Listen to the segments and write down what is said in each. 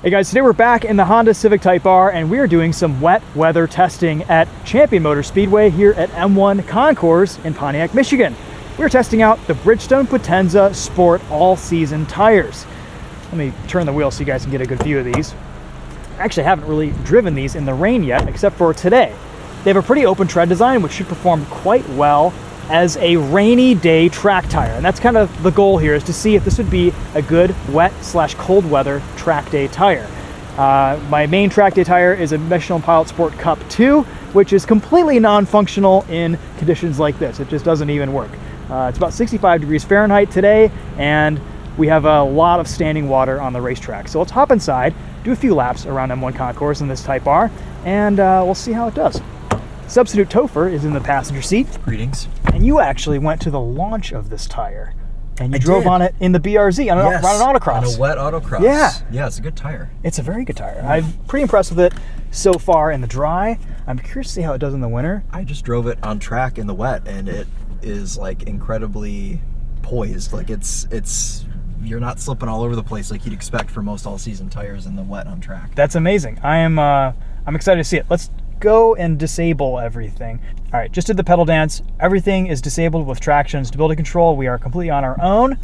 Hey guys, today we're back in the Honda Civic Type R and we are doing some wet weather testing at Champion Motor Speedway here at M1 Concours in Pontiac, Michigan. We're testing out the Bridgestone Potenza Sport all-season tires. Let me turn the wheel so you guys can get a good view of these. I actually haven't really driven these in the rain yet, except for today. They have a pretty open tread design, which should perform quite well as a rainy day track tire. And that's kind of the goal here, is to see if this would be a good wet/cold weather track day tire. My main track day tire is a Michelin Pilot Sport Cup 2, which is completely non-functional in conditions like this. It just doesn't even work. It's about 65 degrees Fahrenheit today, and we have a lot of standing water on the racetrack. So let's hop inside, do a few laps around M1 Concours in this Type R, and we'll see how it does. Substitute Topher is in the passenger seat. Greetings. And you actually went to the launch of this tire, and you drove on it in the BRZ on an autocross. On a wet autocross. Yeah. Yeah, it's a good tire. It's a very good tire. I'm pretty impressed with it so far in the dry. I'm curious to see how it does in the winter. I just drove it on track in the wet, and it is like incredibly poised. Like it's you're not slipping all over the place like you'd expect for most all-season tires in the wet on track. That's amazing. I'm excited to see it. Let's go and disable everything. All right, just did the pedal dance. Everything is disabled with traction and stability control. We are completely on our own.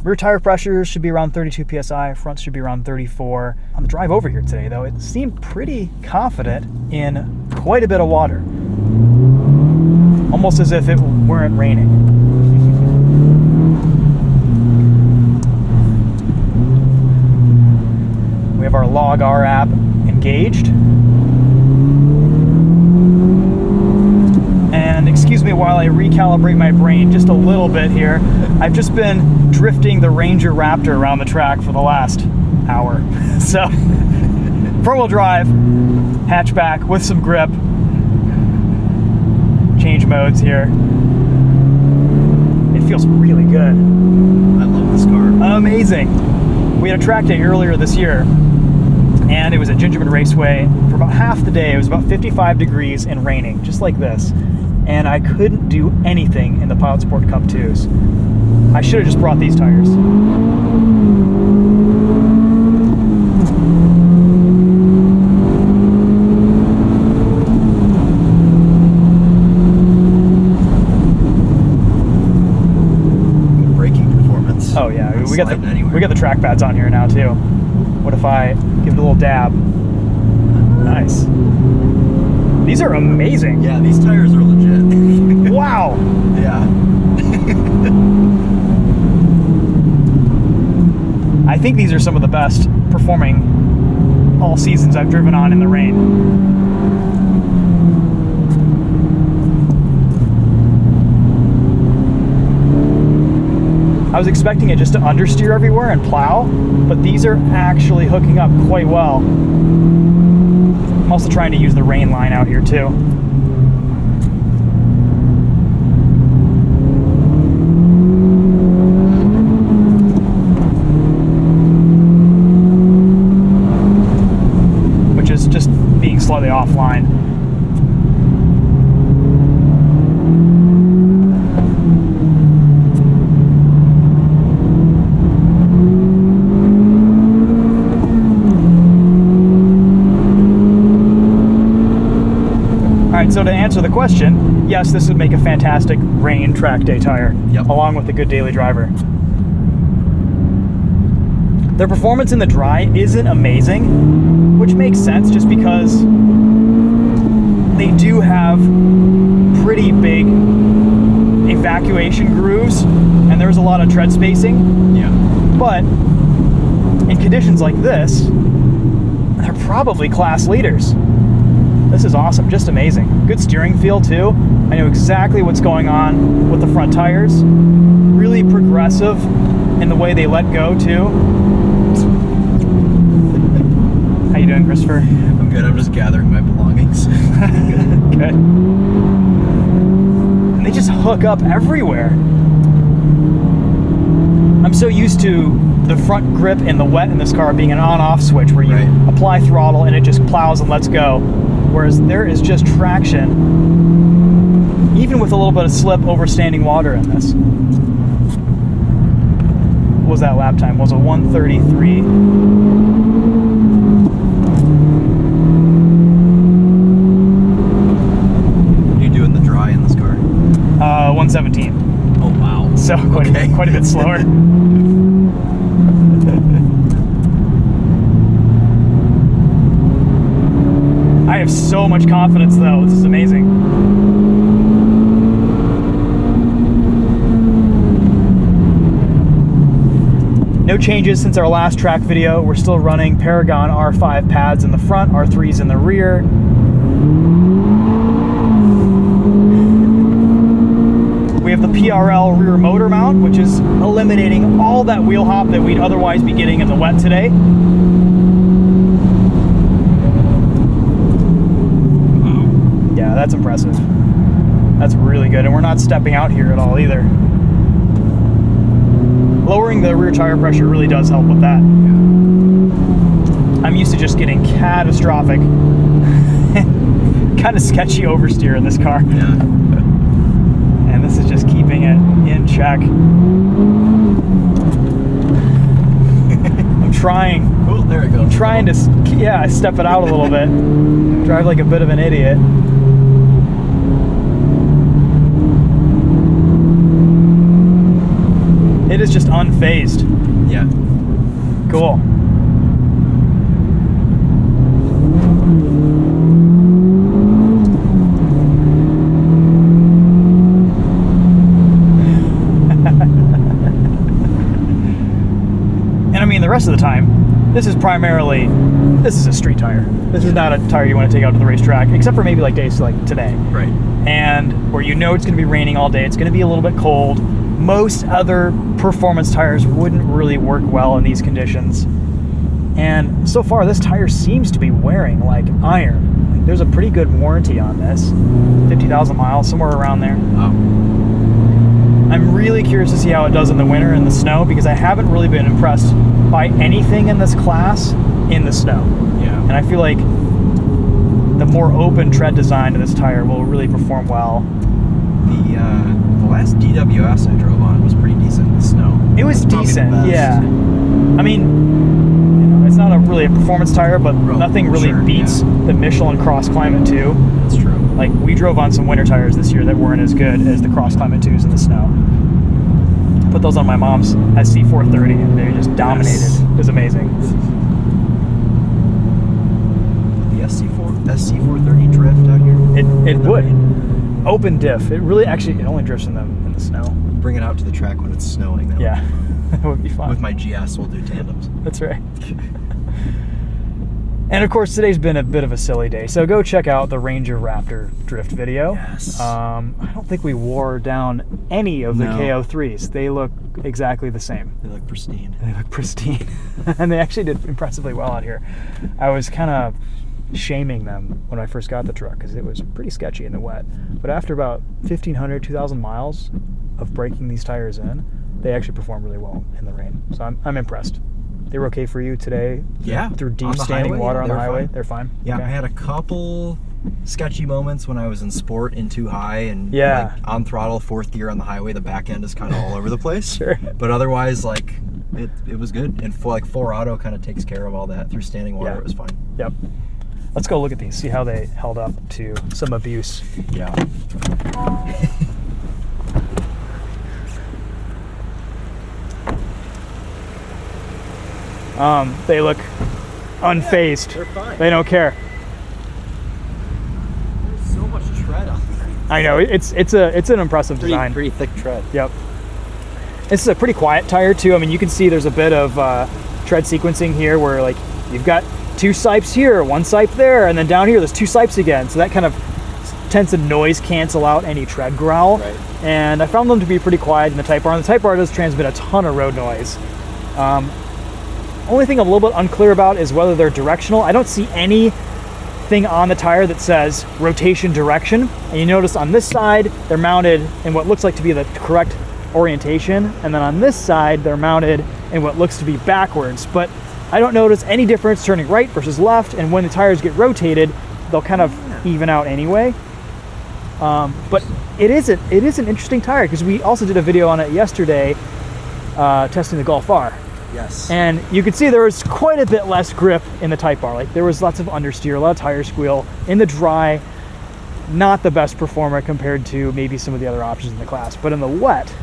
Rear tire pressure should be around 32 psi. Front should be around 34. On the drive over here today, though, it seemed pretty confident in quite a bit of water. Almost as if it weren't raining. We have our Log R app engaged. And excuse me while I recalibrate my brain just a little bit here. I've just been drifting the Ranger Raptor around the track for the last hour. So, four-wheel drive, hatchback with some grip. Change modes here. It feels really good. I love this car. Amazing. We had a track day earlier this year, and it was at Gingerman Raceway. For about half the day, it was about 55 degrees and raining, just like this. And I couldn't do anything in the Pilot Sport Cup 2s. I should have just brought these tires. Good braking performance. Oh yeah, we got the track. track pads on here now too. What if I give it a little dab? Nice. These are amazing. Yeah, these tires are legit. Wow. Yeah. I think these are some of the best performing all seasons I've driven on in the rain. I was expecting it just to understeer everywhere and plow, but these are actually hooking up quite well. I'm also trying to use the rain line out here too. Which is just being slightly offline. Alright, so to answer the question, yes, this would make a fantastic rain track day tire, along with a good daily driver. Their performance in the dry isn't amazing, which makes sense just because they do have pretty big evacuation grooves, and there's a lot of tread spacing. Yeah. But in conditions like this, they're probably class leaders. This is awesome, just amazing. Good steering feel too. I know exactly what's going on with the front tires. Really progressive in the way they let go too. How you doing, Christopher? I'm good, I'm just gathering my belongings. Good. And they just hook up everywhere. I'm so used to the front grip in the wet in this car being an on-off switch where you apply throttle and it just plows and lets go. Whereas there is just traction, even with a little bit of slip over standing water in this. What was that lap time? Was it 1:33? quite a bit slower. I have so much confidence though, this is amazing. No changes since our last track video. We're still running Paragon R5 pads in the front, R3s in the rear. We have the PRL rear motor mount, which is eliminating all that wheel hop that we'd otherwise be getting in the wet today. Yeah, that's impressive. That's really good, and we're not stepping out here at all either. Lowering the rear tire pressure really does help with that. I'm used to just getting catastrophic, kind of sketchy oversteer in this car. Yeah. And this is just keeping it in check. I'm trying. Oh, there it goes. I'm trying to, yeah, step it out a little bit. Drive like a bit of an idiot. It is just unfazed. Yeah. Cool. And I mean, the rest of the time, this is a street tire. This is not a tire you want to take out to the racetrack, except for maybe like days like today. Right. And where you know it's going to be raining all day, it's going to be a little bit cold. Most other performance tires wouldn't really work well in these conditions. And so far, this tire seems to be wearing like iron. Like, there's a pretty good warranty on this. 50,000 miles, somewhere around there. Oh. I'm really curious to see how it does in the winter in the snow, because I haven't really been impressed by anything in this class in the snow. Yeah. And I feel like the more open tread design of this tire will really perform well. The last DWS I drove on was pretty decent in the snow. It was decent, yeah. I mean, you know, it's not really a performance tire, but nothing really beats the Michelin Cross Climate 2. That's true. Like, we drove on some winter tires this year that weren't as good as the Cross Climate 2s in the snow. Put those on my mom's SC430 and they just dominated. Yes. It was amazing. The SC430 drift out here? It would. Open diff. It really it only drifts in the snow. Bring it out to the track when it's snowing. That Yeah, that would be fun. With my GS, we'll do tandems. That's right. And of course, today's been a bit of a silly day, so go check out the Ranger Raptor drift video. Yes. I don't think we wore down any of the KO3s. They look exactly the same. They look pristine. They look pristine. And they actually did impressively well out here. I was kind of shaming them when I first got the truck because it was pretty sketchy in the wet. But after about 1,500, 2,000 miles of breaking these tires in, they actually performed really well in the rain. So I'm impressed. They were okay for you today? Yeah. Through deep standing water on the highway? They're fine? Yeah, okay. I had a couple sketchy moments when I was in sport in too high and like on throttle, fourth gear on the highway, the back end is kind of all over the place. Sure. But otherwise, like, it was good. And for, like, 4 Auto kind of takes care of all that. Through standing water, it was fine. Yep. Let's go look at these, see how they held up to some abuse. Yeah. They look unfazed. They're fine. They don't care. There's so much tread on there. I know, it's an impressive design. Pretty thick tread. Yep. This is a pretty quiet tire too. I mean, you can see there's a bit of tread sequencing here where like you've got 2 sipes here, 1 sipe there, and then down here there's 2 sipes again. So that kind of tends to noise cancel out any tread growl. Right. And I found them to be pretty quiet in the Type R. And the Type R does transmit a ton of road noise. Only thing I'm a little bit unclear about is whether they're directional. I don't see anything on the tire that says rotation direction. And you notice on this side, they're mounted in what looks like to be the correct orientation. And then on this side, they're mounted in what looks to be backwards. But I don't notice any difference turning right versus left. And when the tires get rotated, they'll kind of even out anyway. But it is an interesting tire because we also did a video on it yesterday testing the Golf R. Yes. And you could see there was quite a bit less grip in the Type R. Like there was lots of understeer, a lot of tire squeal in the dry. Not the best performer compared to maybe some of the other options in the class. But in the wet,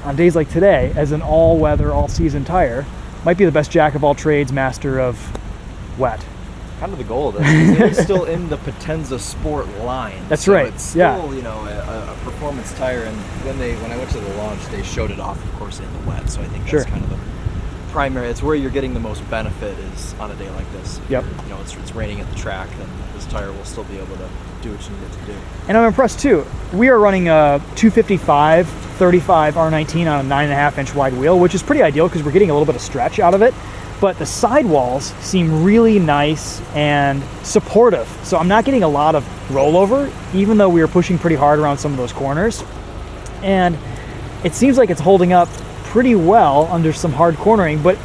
on days like today as an all-weather, all-season tire. Might be the best jack of all trades, master of wet. Kind of the goal of this. It is still in the Potenza Sport line. That's so right. It's still, you know, a performance tire. And when I went to the launch, they showed it off, of course, in the wet. So I think that's kind of the primary. It's where you're getting the most benefit is on a day like this. Yep. You know, it's raining at the track, then this tire will still be able to do what you need it to do. And I'm impressed too. We are running a 255 35 R19 on a 9.5 inch wide wheel, which is pretty ideal because we're getting a little bit of stretch out of it. But the sidewalls seem really nice and supportive. So I'm not getting a lot of rollover, even though we were pushing pretty hard around some of those corners. And it seems like it's holding up pretty well under some hard cornering, but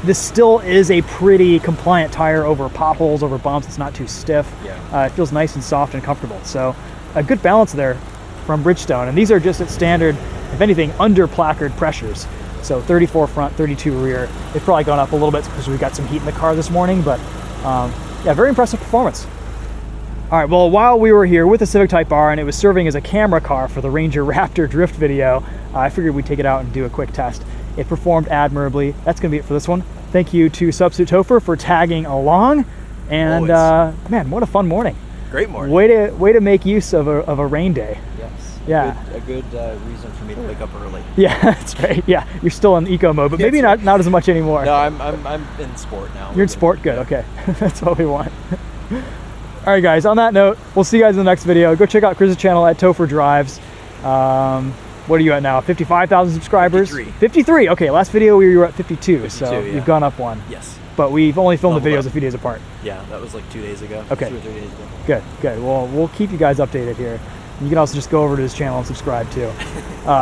this still is a pretty compliant tire over potholes, over bumps. It's not too stiff. Yeah. It feels nice and soft and comfortable. So a good balance there from Bridgestone. And these are just at standard, if anything, under placard pressures. So 34 front, 32 rear. They've probably gone up a little bit because we got some heat in the car this morning, but yeah, very impressive performance. All right, well, while we were here with the Civic Type R and it was serving as a camera car for the Ranger Raptor drift video, I figured we'd take it out and do a quick test. It performed admirably. That's gonna be it for this one. Thank you to TheTopher for tagging along. And man, what a fun morning. Great morning. Way to make use of a rain day. Yes. Yeah. A good reason for me to wake up early. Yeah, that's right. Yeah, you're still in eco mode, but maybe not as much anymore. No, I'm in sport now. You're in sport? Good, okay. That's what we want. All right, guys, on that note, we'll see you guys in the next video. Go check out Chris's channel at Topher Drives. What are you at now? 55,000 subscribers? 53. Okay, last video we were at 52, so yeah. You've gone up one. Yes. But we've only filmed the videos a few days apart. Yeah, that was like 2 days ago. Okay. 2 or 3 days ago. Good. Well, we'll keep you guys updated here. You can also just go over to his channel and subscribe too.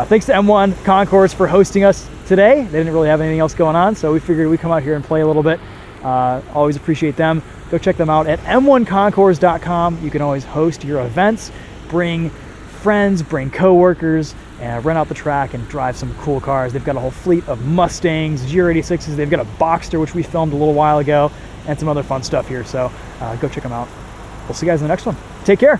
Thanks to M1 Concours for hosting us today. They didn't really have anything else going on, so we figured we'd come out here and play a little bit. Always appreciate them. Go check them out at m1concours.com. You can always host your events, bring friends, bring coworkers, and rent out the track and drive some cool cars. They've got a whole fleet of Mustangs, GR86s. They've got a Boxster, which we filmed a little while ago, and some other fun stuff here. So go check them out. We'll see you guys in the next one. Take care.